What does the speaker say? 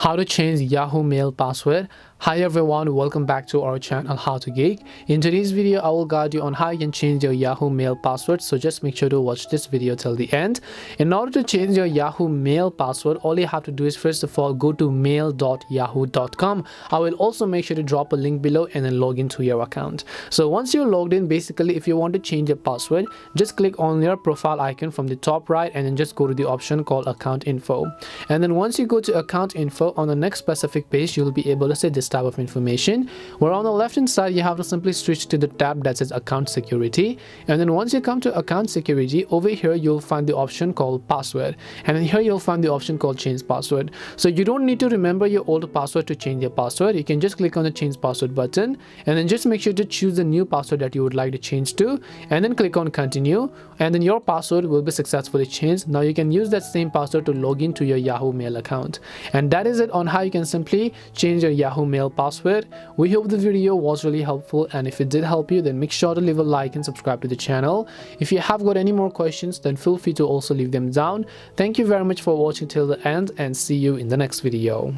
How to change Yahoo Mail password. Hi everyone, welcome back to our channel How to Geek. In today's video, I will guide you on how you can change your Yahoo Mail password, so just make sure to watch this video till the end. In order to change your Yahoo Mail password, all you have to do is first of all go to mail.yahoo.com. I will also make sure to drop a link below and then log into your account. So once you're logged in, basically if you want to change your password, just click on your profile icon from the top right and then just go to the option called account info. And then once you go to account info, on the next specific page you'll be able to see this type of information, where on the left hand side you have to simply switch to the tab that says account security. And then once you come to account security, over here you'll find the option called password, and then here you'll find the option called change password. So you don't need to remember your old password to change your password. You can just click on the change password button and then just make sure to choose the new password that you would like to change to, and then click on continue, and then your password will be successfully changed. Now you can use that same password to log into your Yahoo Mail account. And that is it on how you can simply change your Yahoo Mail password. We hope the video was really helpful, and if it did help you, then make sure to leave a like and subscribe to the channel. If you have got any more questions, then feel free to also leave them down. Thank you very much for watching till the end, and see you in the next video.